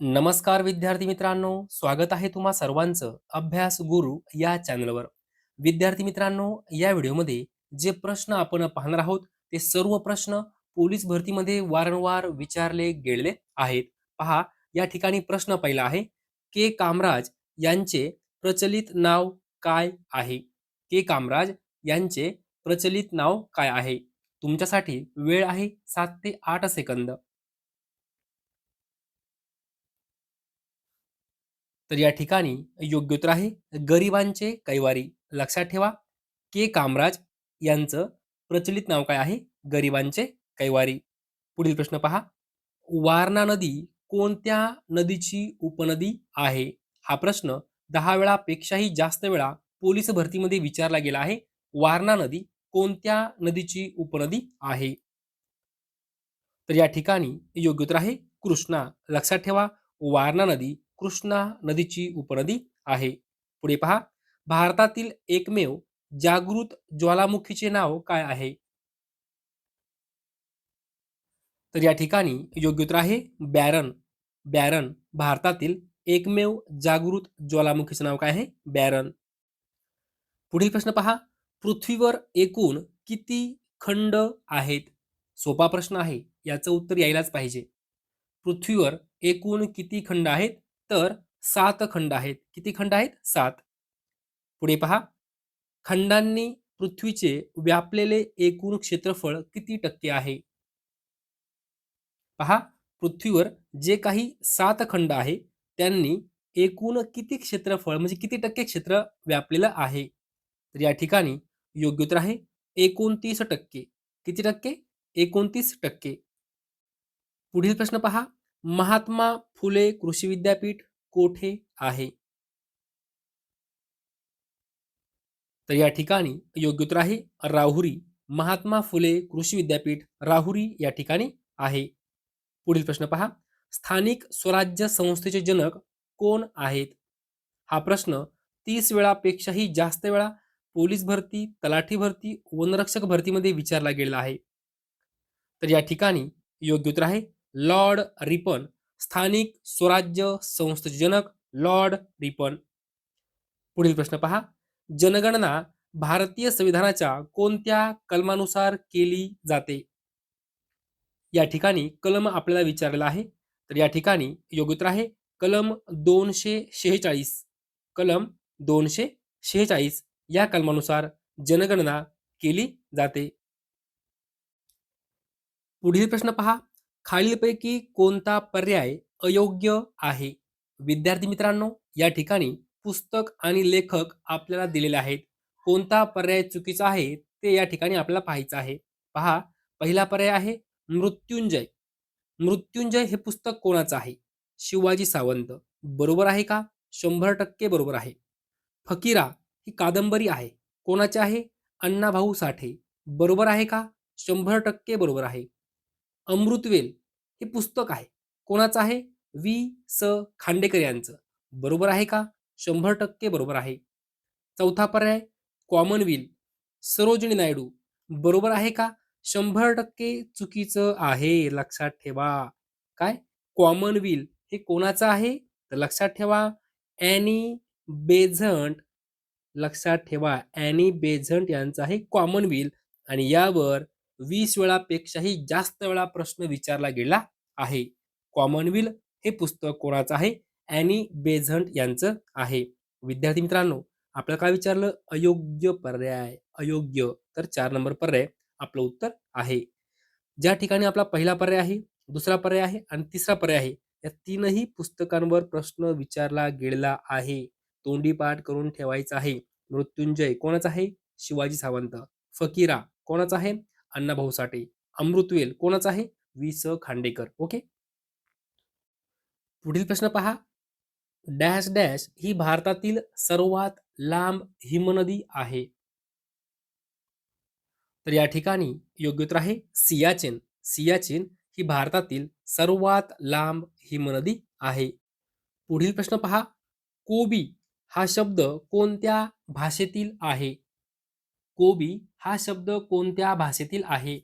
नमस्कार विद्यार्थी मित्रांनो, स्वागत आहे तुम्हा सर्वांचं अभ्यास गुरु या चॅनलवर. विद्यार्थी मित्रांनो, या व्हिडिओमध्ये जे प्रश्न आपण पाहणार आहोत ते सर्व प्रश्न पोलीस भरतीमध्ये वारंवार विचारले गेलेले आहेत. पहा, या ठिकाणी प्रश्न पहिला आहे, के कामराज यांचे प्रचलित नाव काय आहे? के कामराज यांचे प्रचलित नाव काय आहे? तुमच्यासाठी वेळ आहे 7 ते 8 सेकंद. तर या ठिकाणी योग्य उत्तर आहे गरिबांचे कैवारी. लक्षात ठेवा, के कामराज यांचं प्रचलित नाव काय आहे? गरिबांचे कैवारी. पुढील प्रश्न पहा, वारणा नदी कोणत्या नदीची उपनदी आहे? हा प्रश्न 10 वेळापेक्षाही जास्त वेळा पोलीस भरतीमध्ये विचारला गेला आहे. वारणा नदी कोणत्या नदीची उपनदी आहे? तर या ठिकाणी योग्य उत्तर आहे कृष्णा. लक्षात ठेवा, वारणा नदी कृष्णा नदीची उपनदी आहे. पुढे पहा, भारतातील एकमेव जागृत ज्वालामुखीचे नाव काय आहे? तर या ठिकाणी योग्य उत्तर आहे बॅरन. बॅरन भारतातील एकमेव जागृत ज्वालामुखीचे नाव काय आहे? बॅरन. पुढील प्रश्न पहा, पृथ्वीवर एकूण किती खंड आहेत? सोपा प्रश्न आहे, याचं उत्तर यायलाच पाहिजे. पृथ्वीवर एकूण किती खंड आहेत? तर 7 खंड आहेत. किती खंड आहेत? 7. पुढे पहा, खंडांनी पृथ्वीचे व्यापलेले एकूण क्षेत्रफळ किती टक्के आहे? पहा, पृथ्वीवर जे काही 7 खंड आहे त्यांनी एकूण किती क्षेत्रफळ म्हणजे किती टक्के क्षेत्र व्यापलेलं आहे? तर या ठिकाणी योग्य उत्तर आहे 29%. किती टक्के? 29%. पुढील प्रश्न पहा, महात्मा फुले कृषी विद्यापीठ कोठे आहे? तर या ठिकाणी योग्य उत्तर आहे राहुरी. महात्मा फुले कृषी विद्यापीठ राहुरी या ठिकाणी आहे. पुढील प्रश्न पहा, स्थानिक स्वराज्य संस्थेचे जनक कोण आहेत? हा प्रश्न 30 वेळापेक्षाही जास्त वेळा पोलीस भरती, तलाठी भरती, वनरक्षक भरतीमध्ये विचारला गेला आहे. तर या ठिकाणी योग्य उत्तर आहे लॉर्ड रिपन. स्थानिक स्वराज्य संस्थेचे जनक लॉर्ड रिपन. पुढील प्रश्न पहा, जनगणना भारतीय संविधानाच्या कोणत्या कलमानुसार केली जाते? या ठिकाणी कलम आपल्याला विचारलेला आहे. तर या ठिकाणी योग्य उत्तर आहे कलम 246. कलम 246 या कलमानुसार जनगणना केली जाते. पुढील प्रश्न पहा, खालीलपैकी कोणता पर्याय अयोग्य आहे? विद्यार्थी मित्रांनो, या ठिकाणी पुस्तक आणि लेखक आपल्याला दिलेले आहेत. कोणता पर्याय चुकीचा आहे ते या ठिकाणी आपल्याला पाहायचं आहे. पहा, पहिला पर्याय आहे मृत्युंजय. मृत्युंजय हे पुस्तक कोणाचं आहे? शिवाजी सावंत. बरोबर आहे का? 100% बरोबर आहे. फकीरा ही कादंबरी आहे. कोणाची आहे? अण्णाभाऊ साठे. बरोबर आहे का? 100% बरोबर आहे. अमृतवेल हे पुस्तक आहे. कोणाचं आहे? वि. स. खांडेकर यांचं. बरोबर आहे का? 100% बरोबर आहे. चौथा पर्याय कॉमनवेल, सरोजिनी नायडू. बरोबर आहे का? 100% चुकीचं आहे. लक्षात ठेवा. काय? कॉमनवेल हे कोणाचं आहे? तर लक्षात ठेवा ॲनी बेझंट. लक्षात ठेवा ॲनी बेझंट यांचं आहे कॉमनवेल आणि यावर 20 वेळापेक्षाही जास्त वेळा प्रश्न विचारला गेला आहे. कॉमनवेल हे पुस्तक कोणाचं आहे? ॲनी बेझंट यांचं आहे. विद्यार्थी मित्रांनो, आपल्याला काय विचारलं? अयोग्य पर्याय. अयोग्य. तर 4 नंबर पर्याय आपलं उत्तर आहे. ज्या ठिकाणी आपला पहिला पर्याय आहे, दुसरा पर्याय आहे आणि तिसरा पर्याय आहे, या तीनही पुस्तकांवर प्रश्न विचारला गेलेला आहे. तोंडी पाठ करून ठेवायचा आहे. मृत्युंजय कोणाचा आहे? शिवाजी सावंत. फकीरा कोणाचा आहे? अण्णाभाऊ साठे. अमृतवेल कोणाचा आहे? वि. स. खांडेकर. ओके. पुढील प्रश्न पहा, डॅश डॅश ही भारतातील सर्वात लांब हिमनदी आहे. तर या ठिकाणी योग्य उत्तर आहे सियाचेन. सियाचेन ही भारतातील सर्वात लांब हिमनदी आहे. पुढील प्रश्न पहा, कोबी हा शब्द कोणत्या भाषेतील आहे? कोबी हा शब्द कोणत्या भाषेतील आहे?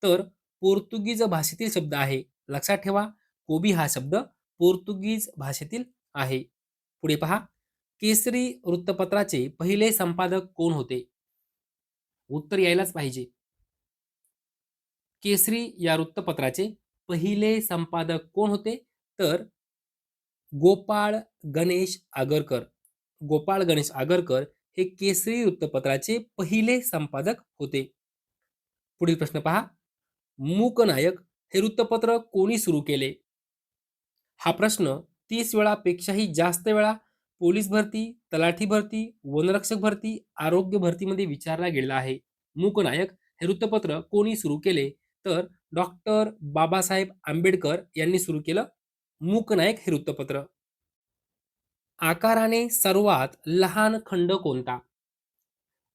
तर पोर्तुगीज भाषेतील शब्द आहे. लक्षात ठेवा, कोबी हा शब्द पोर्तुगीज भाषेतील आहे. पुढे पहा, केसरी वृत्तपत्राचे पहिले संपादक कोण होते? उत्तर यायलाच पाहिजे. केसरी या वृत्तपत्राचे पहिले संपादक कोण होते? तर गोपाळ गणेश आगरकर. गोपाळ गणेश आगरकर हे केसरी वृत्तपत्राचे पहिले संपादक होते. पुढील प्रश्न पहा, मूकनायक हे वृत्तपत्र कोणी सुरू केले? हा प्रश्न 30 वेळापेक्षाही जास्त वेळा पोलीस भरती, तलाठी भरती, वनरक्षक भरती, आरोग्य भरतीमध्ये विचारला गेलेला आहे. मूकनायक हे वृत्तपत्र कोणी सुरू केले? तर डॉक्टर बाबासाहेब आंबेडकर यांनी सुरू केलं मूकनायक हे वृत्तपत्र. आकाराने सर्वात लहान खंड कोणता?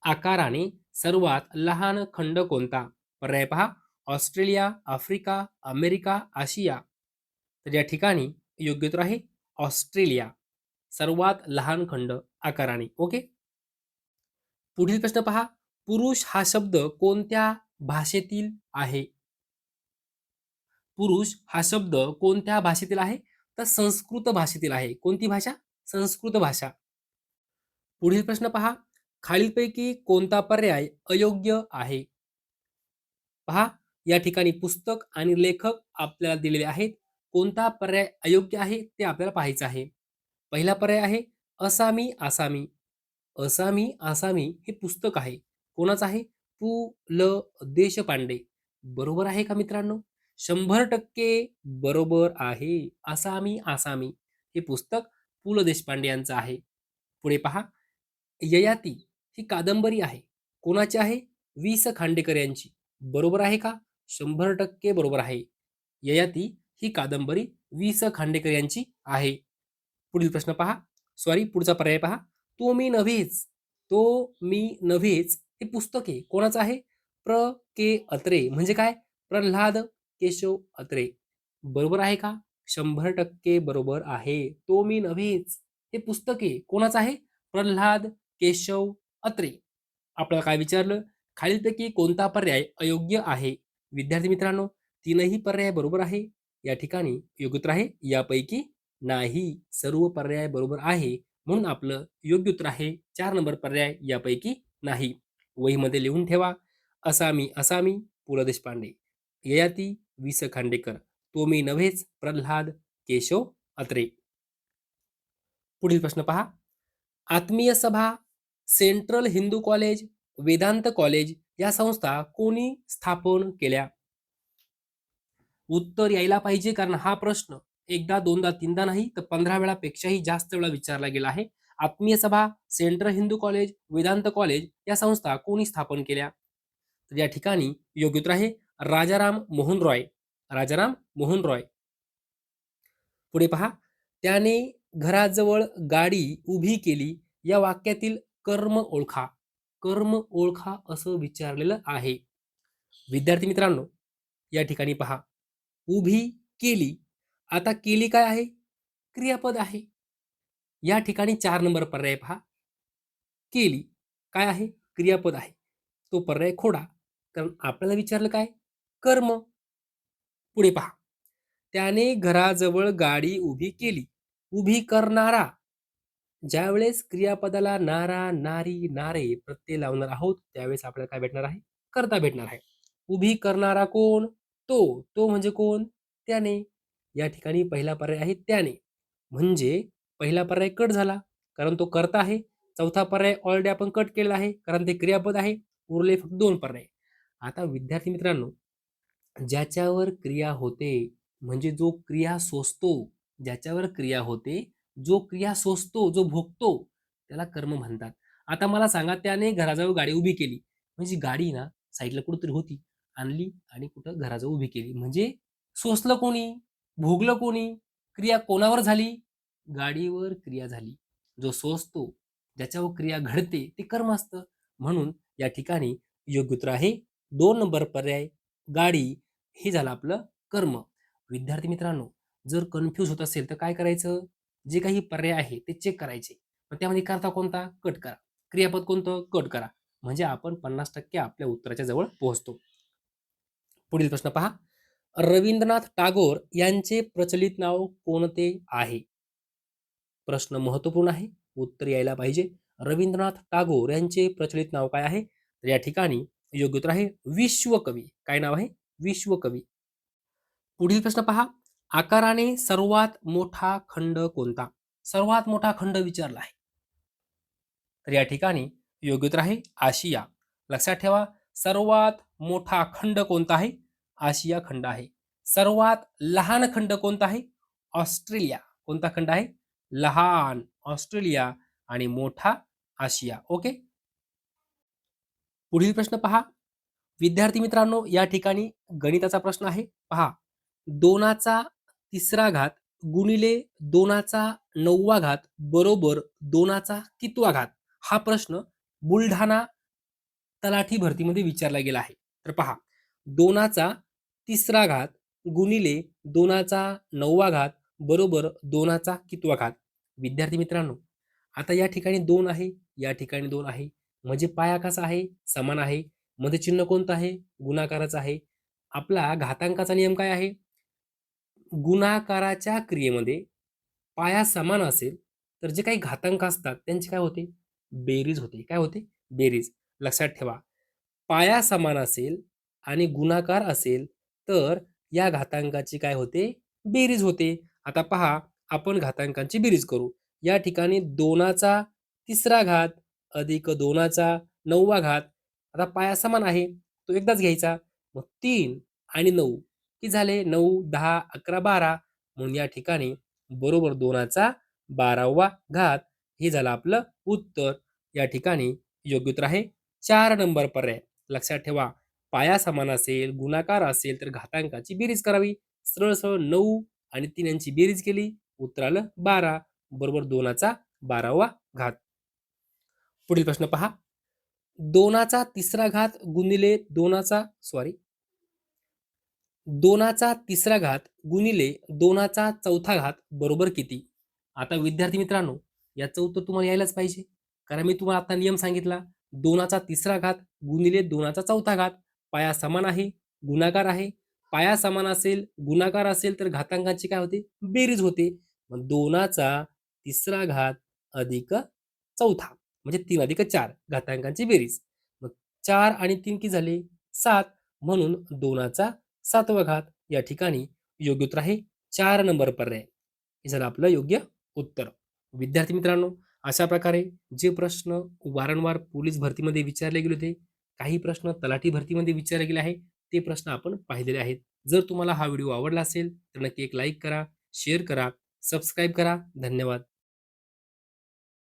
आकाराने सर्वात लहान खंड कोणता? पर्याय पहा, ऑस्ट्रेलिया, आफ्रिका, अमेरिका, आशिया. तर या ठिकाणी योग्य उत्तर आहे ऑस्ट्रेलिया. सर्वात लहान खंड आकाराने. ओके. पुढील प्रश्न पहा, पुरुष हा शब्द कोणत्या भाषेतील आहे? पुरुष हा शब्द कोणत्या भाषेतील आहे? तर संस्कृत भाषेतील आहे. कोणती भाषा? संस्कृत भाषा. पुढील प्रश्न पहा, खालीलपैकी कोणता पर्याय अयोग्य आहे? पहा, या ठिकाणी पुस्तक आणि लेखक आपल्याला दिलेले आहेत. कोणता पर्याय अयोग्य आहे ते आपल्याला पाहायचं आहे. पहिला पर्याय आहे असामी आसामी. असामी आसामी हे पुस्तक आहे. कोणाचं आहे? पु ल देशपांडे. बरोबर आहे का मित्रांनो? 100% बरोबर आहे. असामी आसामी हे पुस्तक पु ल देशपांडे यांचं आहे. पुढे पहा, ययाती ही कादंबरी आहे. कोणाची आहे? वि स खांडेकर यांची. बरोबर आहे का? 100% बरोबर आहे. ययाती ही कादंबरी वि स खांडेकर यांची आहे. पुढील प्रश्न पहा, पुढचा पर्याय पहा, तो मी नव्हेच. तो मी नव्हेच हे पुस्तक आहे. कोणाचं आहे? प्र के अत्रे. म्हणजे काय? प्रल्हाद केशव अत्रे. बरोबर आहे का? 100% बरोबर आहे. तो मी नव्हेच हे पुस्तक आहे. कोणाचं आहे? प्रल्हाद केशव अत्रे. आपल्याला काय विचारलं? खालीलपैकी कोणता पर्याय अयोग्य आहे? विद्यार्थी मित्रांनो, तीनही पर्याय बरोबर आहे. या ठिकाणी योग्य उत्तर आहे यापैकी नाही. सर्व पर्याय बरोबर आहे. म्हणून आपलं योग्य उत्तर आहे 4 नंबर पर्याय यापैकी नाही. वहीमध्ये लिहून ठेवा. असामी असामी पु ल देशपांडे, ययाती वि स खांडेकर, तो मी नव्हेच प्रल्हाद केशव अत्रे. पुढील प्रश्न पहा, Atmiya Sabha, central Hindu college, Vedanta college या संस्था कोणी स्थापन केल्या? उत्तर यायला पाहिजे, कारण हा प्रश्न एकदा, दोनदा, तीनदा नाही तर 15 वेळापेक्षाही जास्त वेळा विचारला गेला आहे. Atmiya Sabha, central Hindu college, Vedanta college या संस्था कोणी स्थापन केल्या? तर या ठिकाणी योग्य उत्तर आहे राजाराम मोहन रॉय. राजाराम मोहन रॉय. पुढे पहा, त्याने घराजवळ गाडी उभी केली या वाक्यातील कर्म ओळखा. कर्म ओळखा असं विचारलेलं आहे. विद्यार्थी मित्रांनो, या ठिकाणी पहा, उभी केली. आता केली काय आहे? क्रियापद आहे. या ठिकाणी 4 नंबर पर्याय पहा. केली काय आहे? क्रियापद आहे. तो पर्याय खोडा, कारण आपल्याला विचारलं काय? कर्म. पुढे पहा, त्याने घराजवळ गाडी उभी केली. उभी करणारा. ज्यावेळेस क्रियापदाला नारा, नारी, नारे प्रत्यय लावणार आहोत त्यावेळेस आपल्याला काय भेटणार आहे? कर्ता भेटणार आहे. उभी करणारा कोण? तो. तो म्हणजे कोण? त्याने. या ठिकाणी पहिला पर्याय आहे त्याने. म्हणजे पहिला पर्याय कट झाला, कारण तो कर्ता आहे. चौथा पर्याय ऑलरेडी आपण कट केलेला आहे, कारण ते क्रियापद आहे. उरले फक्त 2 पर्याय. आता विद्यार्थी मित्रांनो, ज्याच्यावर क्रिया होते म्हणजे जो क्रिया सोसतो, ज्याच्यावर क्रिया होते, जो क्रिया सोसतो, जो भोगतो, त्याला कर्म म्हणतात. आता मला सांगा, त्याने घराजवळ गाडी उभी केली. म्हणजे गाडी ना साईडला कुठेतरी होती, आणली आणि कुठं घराजवळ उभी केली. म्हणजे सोसलं कोणी? भोगलं कोणी? क्रिया कोणावर झाली? गाडीवर क्रिया झाली. जो सोसतो, ज्याच्यावर क्रिया घडते ते कर्म असतं. म्हणून या ठिकाणी योग्य उत्तर आहे 2 नंबर पर्याय, गाडी. हे झालं आपलं कर्म. विद्यार्थी मित्रांनो, जर कन्फ्यूज होत असेल तर काय करायचं? जे काही पर्याय आहे ते चेक करायचे. मग त्यामध्ये कर्ता कोणता? कट करा. क्रियापद कोणतं? कट करा. म्हणजे आपण 50% आपल्या उत्तराच्या जवळ पोहोचतो. पुढील प्रश्न पहा, रवींद्रनाथ टागोर यांचे प्रचलित नाव कोणते आहे? प्रश्न महत्त्वपूर्ण आहे. उत्तर यायला पाहिजे. रवींद्रनाथ टागोर यांचे प्रचलित नाव काय आहे? तर या ठिकाणी योग्य उत्तर आहे विश्वकवी. काय नाव आहे? विश्वकवी. पुढील प्रश्न पहा. आकाराने सर्वात मोठा खंड कोणता? सर्वात मोठा खंड विचारला आहे. तर या ठिकाणी योग्य उत्तर आहे आशिया. लक्षात ठेवा, सर्वात मोठा खंड कोणता आहे? आशिया खंड आहे. सर्वात लहान खंड कोणता आहे? ऑस्ट्रेलिया. कोणता खंड आहे? लहान ऑस्ट्रेलिया आणि मोठा आशिया. ओके. पुढील प्रश्न पहा. विद्यार्थी मित्रांनो, या ठिकाणी गणिताचा प्रश्न आहे. पहा, 2चा तिसरा घात गुणिले 2चा 9वा घात बरोबर 2चा कितवा घात? हा प्रश्न बुलढाणा तलाठी भरतीमध्ये विचारला गेला आहे. तर पहा, 2चा तिसरा घात गुणिले 2चा 9वा घात बरोबर 2चा कितवा घात? विद्यार्थी मित्रांनो, आता या ठिकाणी 2 आहे, या ठिकाणी 2 आहे. म्हणजे पाया कसा आहे? समान आहे. मध्ये चिन्ह कोणतं आहे? गुणाकाराचं आहे. आपला घातांकाचा नियम काय आहे? गुणाकाराच्या क्रियेमध्ये पाया समान असेल तर जे काही घातांक असतात त्यांची काय होते? बेरीज होते. काय होते? बेरीज. लक्षात ठेवा, पाया समान असेल आणि गुणाकार असेल तर या घातांकाची काय होते? बेरीज होते. आता पहा, आपण घातांकांची बेरीज करू. या ठिकाणी 2चा तिसरा घात अधिक 2चा 9वा घात. आता पाया समान आहे, तो एकदाच घ्यायचा. मग 3 आणि 9 किती झाले? 9, 10, 11, 12. म्हणून या ठिकाणी बरोबर 2चा 12वा घात. हे झालं आपलं उत्तर. या ठिकाणी योग्य उत्तर आहे 4 नंबर पर्याय. लक्षात ठेवा, पाया समान असेल, गुणाकार असेल तर घातांकाची बेरीज करावी. सरळ सरळ 9 आणि 3 यांची बेरीज केली, उत्तर आलं 12 बरोबर 2चा 12वा घात. पुढील प्रश्न पहा. 2चा तिसरा घात गुणिले 2चा तिसरा घात गुणिले 2चा चौथा घात बरोबर किती? आता विद्यार्थी मित्रांनो, याचं उत्तर तुम्हाला यायलाच पाहिजे. कारण मी तुम्हाला आता नियम सांगितला. 2चा तिसरा घात गुणिले 2चा चौथा घात. पाया समान आहे, गुणाकार आहे. पाया समान असेल, गुणाकार असेल तर घातांकाची काय होते? बेरीज होते. मग 2चा तिसरा घात अधिक चौथा म्हणजे 3 अधिक 4 घातांकांची बेरीज. मग 4 आणि 3 किती झाले? 7. म्हणून 2चा 7वा घात. या ठिकाणी योग्य उत्तर आहे 4 नंबर पर्याय. हे झालं आपलं योग्य उत्तर. विद्यार्थी मित्रांनो, अशा प्रकारे जे प्रश्न वारंवार पोलीस भरतीमध्ये विचारले गेले होते, काही प्रश्न तलाठी भरतीमध्ये विचारले गेले आहेत, ते प्रश्न आपण पाहिलेले आहेत. जर तुम्हाला हा व्हिडिओ आवडला असेल तर नक्की एक लाईक करा, शेअर करा, सबस्क्राईब करा. धन्यवाद.